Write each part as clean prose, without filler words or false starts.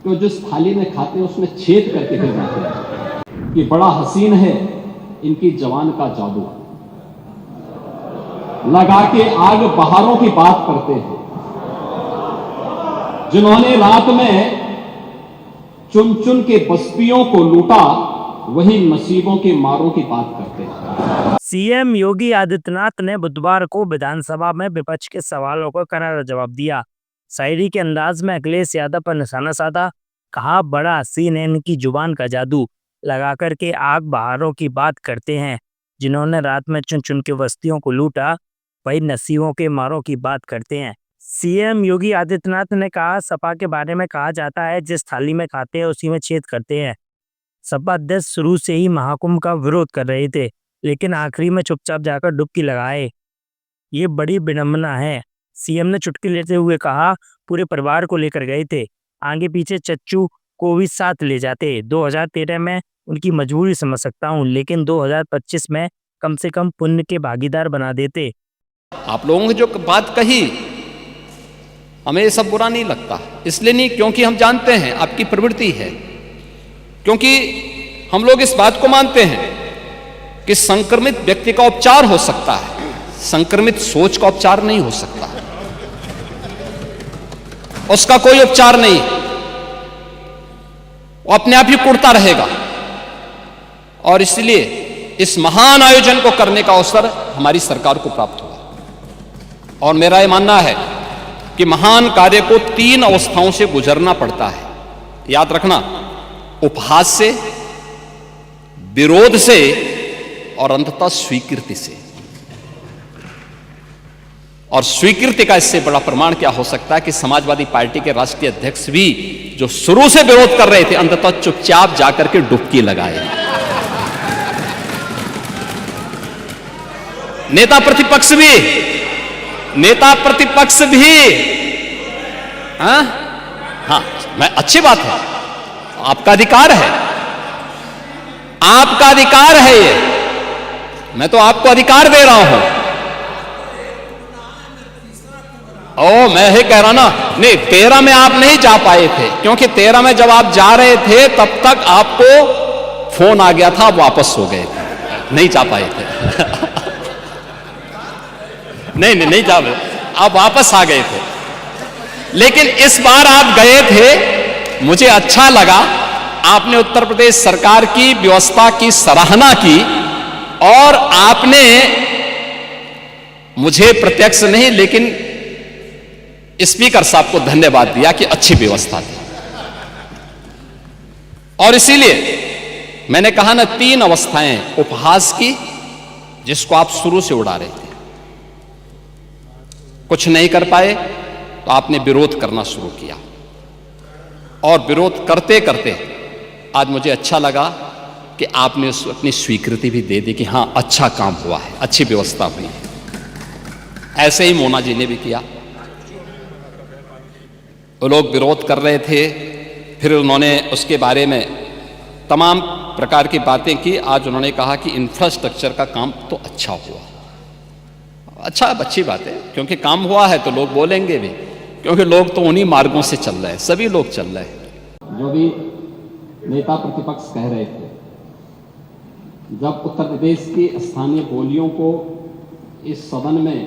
कि जिस थाली में खाते हैं उसमें छेद करके फिर जाते हैं कि बड़ा हसीन है इनकी जवान का जादू, लगा के आग बहारों की बात करते हैं, जिन्होंने रात में चुन चुन के बस्तियों को लूटा वही नसीबों के मारों की बात करते हैं। सीएम योगी आदित्यनाथ ने बुधवार को विधानसभा में विपक्ष के सवालों को करारा जवाब दिया। शायरी के अंदाज में अखिलेश यादव पर निशाना साधा, कहा बड़ा हसीन है इनकी जुबान का जादू, लगा कर के आग बहारों की बात करते हैं, जिन्होंने रात में चुन चुन के बस्तियों को लूटा वही नसीबों के मारों की बात करते हैं। सीएम योगी आदित्यनाथ ने कहा, सपा के बारे में कहा जाता है जिस थाली में खाते हैं उसी में छेद करते हैं। सपा अध्यक्ष शुरू से ही महाकुंभ का विरोध कर रहे थे, लेकिन आखिरी में चुपचाप जाकर डुबकी लगाए, ये बड़ी विडंबना है। सीएम ने चुटकी लेते हुए कहा, पूरे परिवार को लेकर गए थे, आगे पीछे चच्चू को भी साथ ले जाते। 2013 में उनकी मजबूरी समझ सकता हूँ, लेकिन 2025 में कम से कम पुण्य के भागीदार बना देते। आप लोगों ने जो बात कही हमें ये सब बुरा नहीं लगता, इसलिए नहीं क्योंकि हम जानते हैं आपकी प्रवृत्ति है, क्योंकि हम लोग इस बात को मानते हैं कि संक्रमित व्यक्ति का उपचार हो सकता है, संक्रमित सोच का उपचार नहीं हो सकता, उसका कोई उपचार नहीं, वो अपने आप ही कुड़ता रहेगा। और इसलिए इस महान आयोजन को करने का अवसर हमारी सरकार को प्राप्त हुआ और मेरा यह मानना है कि महान कार्य को 3 अवस्थाओं से गुजरना पड़ता है। याद रखना, उपहास से, विरोध से और अंततः स्वीकृति से। और स्वीकृति का इससे बड़ा प्रमाण क्या हो सकता है कि समाजवादी पार्टी के राष्ट्रीय अध्यक्ष भी जो शुरू से विरोध कर रहे थे अंततः चुपचाप जाकर के डुबकी लगाए। नेता प्रतिपक्ष भी हाँ, मैं अच्छी बात है, आपका अधिकार है, आपका अधिकार है ये, मैं तो आपको अधिकार दे रहा हूं। ओ मैं ही कह रहा ना, नहीं 13 में आप नहीं जा पाए थे, क्योंकि 13 में जब आप जा रहे थे तब तक आपको फोन आ गया था, आप वापस हो गए थे, नहीं जा पाए थे। नहीं जा पाए, आप वापस आ गए थे, लेकिन इस बार आप गए थे, मुझे अच्छा लगा। आपने उत्तर प्रदेश सरकार की व्यवस्था की सराहना की और आपने मुझे प्रत्यक्ष नहीं लेकिन स्पीकर साहब को धन्यवाद दिया कि अच्छी व्यवस्था थी। और इसीलिए मैंने कहा ना, 3 अवस्थाएं उपहास की जिसको आप शुरू से उड़ा रहे थे, कुछ नहीं कर पाए तो आपने विरोध करना शुरू किया और विरोध करते करते आज मुझे अच्छा लगा कि आपने अपनी स्वीकृति भी दे दी कि हां अच्छा काम हुआ है, अच्छी व्यवस्था हुई है। ऐसे ही मोना जी ने भी किया, वो लोग विरोध कर रहे थे, फिर उन्होंने उसके बारे में तमाम प्रकार की बातें की। आज उन्होंने कहा कि इंफ्रास्ट्रक्चर का काम तो अच्छा हुआ। अच्छा, अच्छी बात है, क्योंकि काम हुआ है तो लोग बोलेंगे भी, क्योंकि लोग तो उन्हीं मार्गों से चल रहे हैं, सभी लोग चल रहे हैं। जो भी नेता प्रतिपक्ष कह रहे थे, जब उत्तर प्रदेश की स्थानीय बोलियों को इस सदन में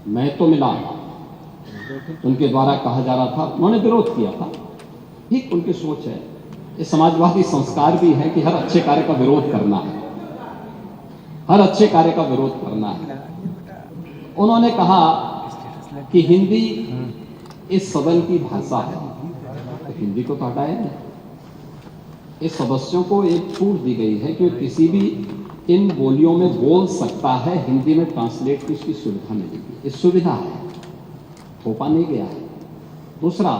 महत्व मिला, उनके द्वारा कहा जा रहा था, उन्होंने विरोध किया था। ठीक उनकी सोच है, ये समाजवादी संस्कार भी है कि हर अच्छे कार्य का विरोध करना है, हर अच्छे कार्य का विरोध करना है। उन्होंने कहा कि हिंदी इस सदन की भाषा है, तो हिंदी को तो हटाया नहीं। इस सदस्यों को एक छूट दी गई है कि किसी भी इन बोलियों में बोल सकता है, हिंदी में ट्रांसलेट की उसकी सुविधा मिलेगी। इस सुविधा है, थोपा नहीं गया है। दूसरा,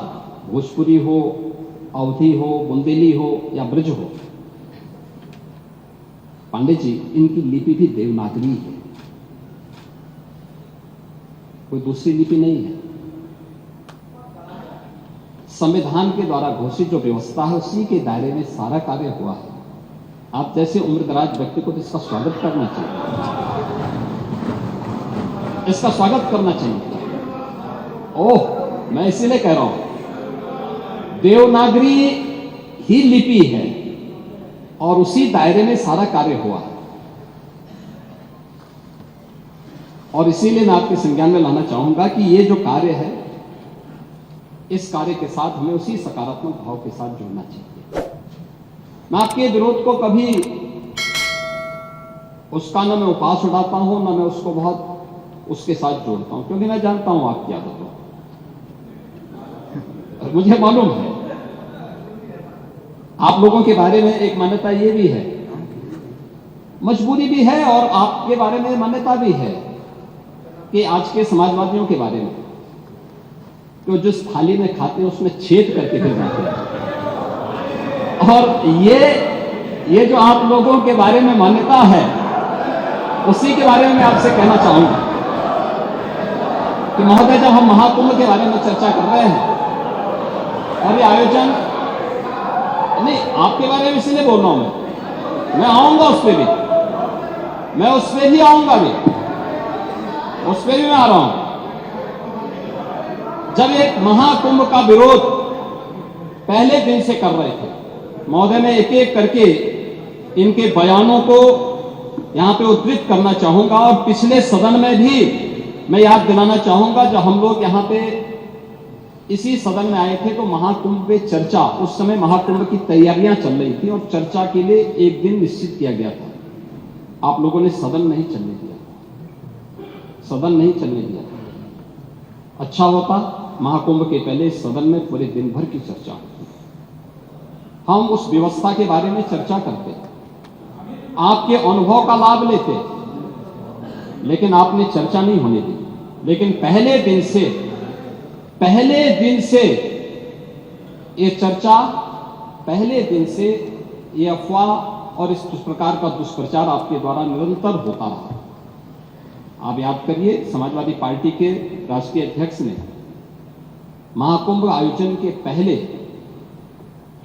भोजपुरी हो, अवधी हो, बुंदेली हो या ब्रज हो, पांडे जी इनकी लिपि भी देवनागरी है, कोई दूसरी लिपि नहीं है। संविधान के द्वारा घोषित जो व्यवस्था है उसी के दायरे में सारा कार्य हुआ है। आप जैसे उम्रदराज व्यक्ति को तो इसका स्वागत करना चाहिए, इसका स्वागत करना चाहिए। ओह, मैं इसीलिए कह रहा हूं, देवनागरी ही लिपि है और उसी दायरे में सारा कार्य हुआ है। और इसीलिए मैं आपके संज्ञान में लाना चाहूंगा कि ये जो कार्य है, इस कार्य के साथ हमें उसी सकारात्मक भाव के साथ जुड़ना चाहिए। मैं आपके विरोध को कभी उसका न मैं उपास उड़ाता हूं, न मैं उसको बहुत उसके साथ जोड़ता हूं, क्योंकि मैं जानता हूं आपकी आदतों और मुझे मालूम है आप लोगों के बारे में एक मान्यता ये भी है, मजबूरी भी है, और आपके बारे में मान्यता भी है कि आज के समाजवादियों के बारे में तो जिस थाली में खाते हैं उसमें छेद करके फिर जाते हैं। और ये जो आप लोगों के बारे में मान्यता है, उसी के बारे में मैं आपसे कहना चाहूंगा कि महोदय, जब हम महाकुंभ के बारे में चर्चा कर रहे हैं और ये आयोजन, नहीं आपके बारे में इसलिए बोल रहा हूं, मैं आऊंगा उस पर भी, मैं उस पर भी आऊंगा भी, उस पर भी मैं आ रहा हूं। जब एक महाकुंभ का विरोध पहले दिन से कर रहे थे, महोदय मैं एक एक करके इनके बयानों को यहां पे उद्धृत करना चाहूंगा, और पिछले सदन में भी मैं याद दिलाना चाहूंगा, जब हम लोग यहां पे इसी सदन में आए थे तो महाकुंभ पे चर्चा, उस समय महाकुंभ की तैयारियां चल रही थी और चर्चा के लिए एक दिन निश्चित किया गया था। आप लोगों ने सदन नहीं चलने दिया, सदन नहीं चलने दिया। अच्छा होता महाकुंभ के पहले सदन में पूरे दिन भर की चर्चा होती, हम उस व्यवस्था के बारे में चर्चा करते, आपके अनुभव का लाभ लेते, लेकिन आपने चर्चा नहीं होने दी। लेकिन पहले दिन से ये चर्चा, पहले दिन से ये अफवाह और इस प्रकार का दुष्प्रचार आपके द्वारा निरंतर होता रहा। आप याद करिए, समाजवादी पार्टी के राष्ट्रीय अध्यक्ष ने महाकुंभ आयोजन के पहले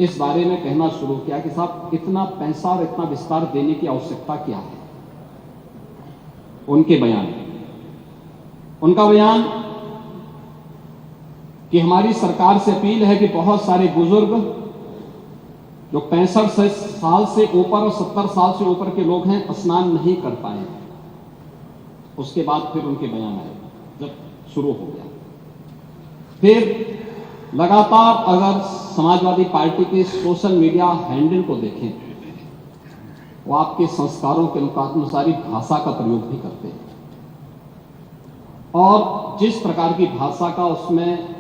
इस बारे में कहना शुरू किया कि साहब इतना पैसा और इतना विस्तार देने की आवश्यकता क्या है। उनका बयान कि हमारी सरकार से अपील है कि बहुत सारे बुजुर्ग जो 65 साल से ऊपर और 70 साल से ऊपर के लोग हैं, स्नान नहीं कर पाए। उसके बाद फिर उनके बयान आए, जब शुरू हो गया, फिर लगातार अगर समाजवादी पार्टी के सोशल मीडिया हैंडल को देखें, वो आपके संस्कारों के अनुसारी भाषा का प्रयोग भी करते हैं, और जिस प्रकार की भाषा का उसमें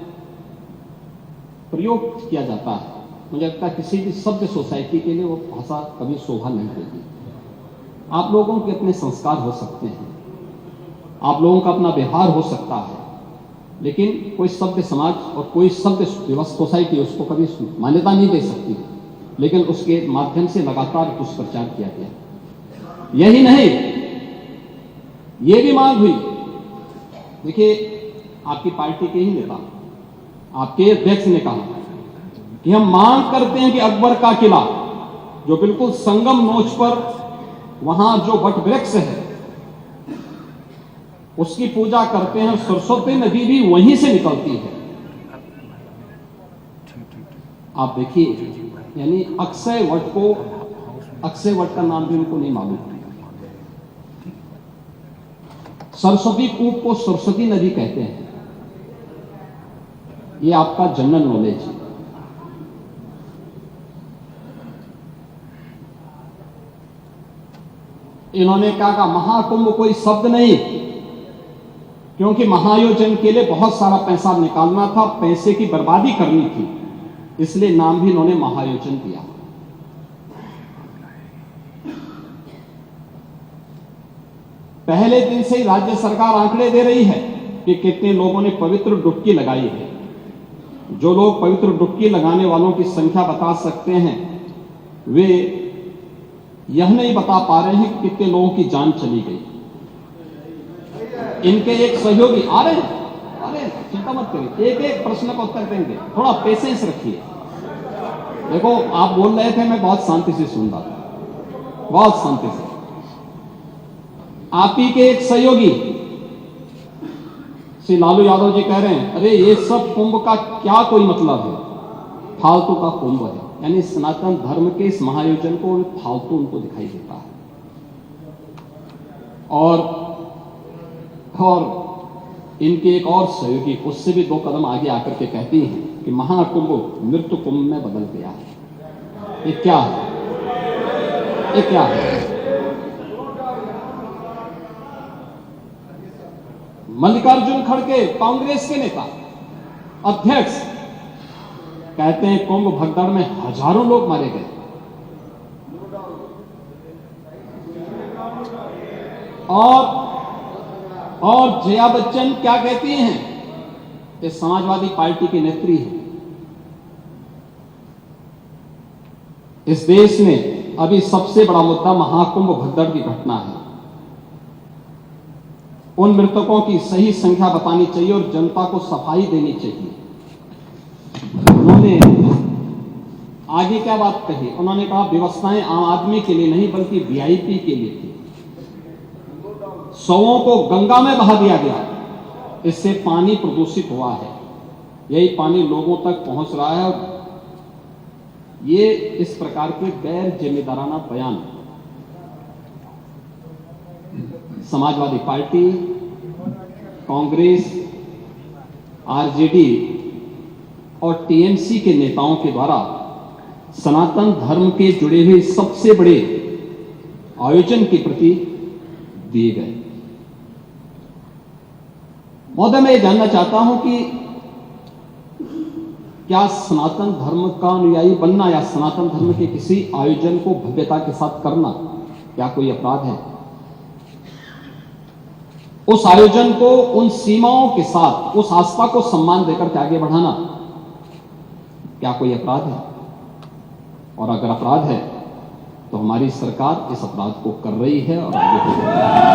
प्रयोग किया जाता है, मुझे लगता है किसी भी सभ्य सोसाइटी के लिए वो भाषा कभी शोभा नहीं देगी। आप लोगों के अपने संस्कार हो सकते हैं, आप लोगों का अपना व्यवहार हो सकता है, लेकिन कोई सभ्य समाज और कोई सभ्य सोसाइटी उसको कभी मान्यता नहीं दे सकती, लेकिन उसके माध्यम से लगातार दुष्प्रचार किया गया। यही नहीं, ये भी मांग हुई, देखिए आपकी पार्टी के ही नेता, आपके अध्यक्ष ने कहा कि हम मांग करते हैं कि अकबर का किला जो बिल्कुल संगम नोच पर वहां जो वट वृक्ष है उसकी पूजा करते हैं, सरस्वती नदी भी वहीं से निकलती है। आप देखिए, यानी अक्षय वट का नाम भी उनको नहीं मालूम। सरस्वती कूप को सरस्वती नदी कहते हैं, ये आपका जनरल नॉलेज है। इन्होंने कहा महाकुंभ कोई शब्द नहीं, क्योंकि महाआयोजन के लिए बहुत सारा पैसा निकालना था, पैसे की बर्बादी करनी थी, इसलिए नाम भी इन्होंने महाआयोजन दिया। पहले दिन से ही राज्य सरकार आंकड़े दे रही है कि कितने लोगों ने पवित्र डुबकी लगाई है। जो लोग पवित्र डुबकी लगाने वालों की संख्या बता सकते हैं, वे यह नहीं बता पा रहे हैं कि कितने लोगों की जान चली गई। इनके एक सहयोगी आ रहे हैं, चिंता मत करिए, एक एक प्रश्न का उत्तर देंगे, थोड़ा पेशेंस रखिए। देखो आप बोल रहे थे, मैं बहुत शांति से सुन रहा था, बहुत शांति से। आप ही के एक सहयोगी श्री लालू यादव जी कह रहे हैं, अरे ये सब कुंभ का क्या कोई मतलब है, फालतू का कुंभ है, यानी सनातन धर्म के इस महाआयोजन को फालतू उनको दिखाई देता है। और इनके एक और सहयोगी उससे भी 2 कदम आगे आकर के कहती हैं कि महाकुंभ मृत्यु कुंभ में बदल गया है। ये क्या है? ये क्या है? मल्लिकार्जुन खड़गे कांग्रेस के नेता अध्यक्ष कहते हैं कुंभ भगदड़ में हजारों लोग मारे गए। और जया बच्चन क्या कहती हैं? ये समाजवादी पार्टी की नेत्री है। इस देश में अभी सबसे बड़ा मुद्दा महाकुंभ भगदड़ की घटना है। उन मृतकों की सही संख्या बतानी चाहिए और जनता को सफाई देनी चाहिए। उन्होंने आगे क्या बात कही? उन्होंने कहा व्यवस्थाएं आम आदमी के लिए नहीं बल्कि वीआईपी के लिए थी। शवों को गंगा में बहा दिया गया, इससे पानी प्रदूषित हुआ है। यही पानी लोगों तक पहुंच रहा है। ये इस प्रकार के गैर जिम्मेदाराना बयान समाजवादी पार्टी, कांग्रेस, आरजेडी और टीएमसी के नेताओं के द्वारा सनातन धर्म के जुड़े हुए सबसे बड़े आयोजन के प्रति दिए गए। महोदय, मैं ये जानना चाहता हूं कि क्या सनातन धर्म का अनुयायी बनना या सनातन धर्म के किसी आयोजन को भव्यता के साथ करना क्या कोई अपराध है? उस आयोजन को उन सीमाओं के साथ, उस आस्था को सम्मान देकर के आगे बढ़ाना क्या कोई अपराध है? और अगर अपराध है तो हमारी सरकार इस अपराध को कर रही है और आगे बढ़ रही है।